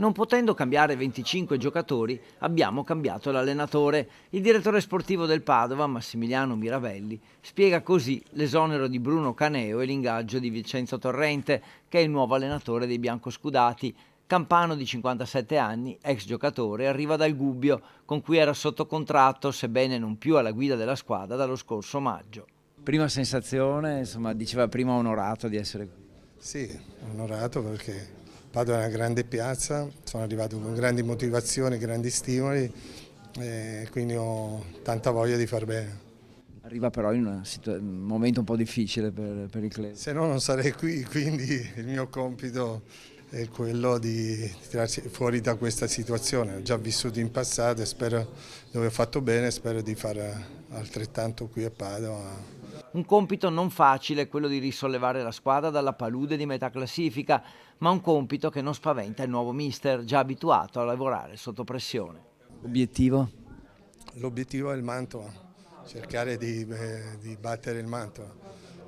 Non potendo cambiare 25 giocatori, abbiamo cambiato l'allenatore. Il direttore sportivo del Padova, Massimiliano Miravelli, spiega così l'esonero di Bruno Caneo e l'ingaggio di Vincenzo Torrente, che è il nuovo allenatore dei biancoscudati. Campano di 57 anni, ex giocatore, arriva dal Gubbio, con cui era sotto contratto, sebbene non più alla guida della squadra, dallo scorso maggio. Prima sensazione, insomma, diceva prima onorato di essere qui. Sì, onorato perché Padova è una grande piazza, sono arrivato con grandi motivazioni, grandi stimoli e quindi ho tanta voglia di far bene. Arriva però in un momento un po' difficile per il club. Se no non sarei qui, quindi il mio compito è quello di tirarsi fuori da questa situazione. Ho già vissuto in passato e spero, dove ho fatto bene, spero di fare altrettanto qui a Padova. Un compito non facile, quello di risollevare la squadra dalla palude di metà classifica, ma un compito che non spaventa il nuovo mister, già abituato a lavorare sotto pressione. Obiettivo? L'obiettivo è il Mantova, cercare di battere il Mantova,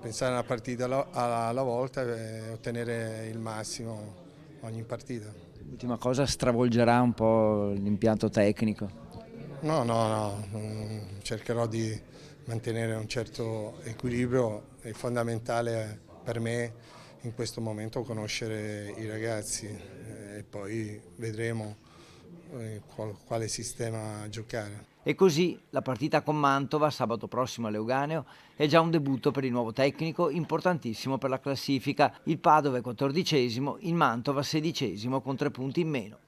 pensare a una partita alla volta e ottenere il massimo ogni partita. L'ultima cosa, stravolgerà un po' l'impianto tecnico. No, cercherò di mantenere un certo equilibrio, è fondamentale per me in questo momento conoscere i ragazzi e poi vedremo quale sistema giocare. E così la partita con Mantova sabato prossimo a Leuganeo è già un debutto per il nuovo tecnico, importantissimo per la classifica. Il Padova è 14°, il Mantova 16° con 3 punti in meno.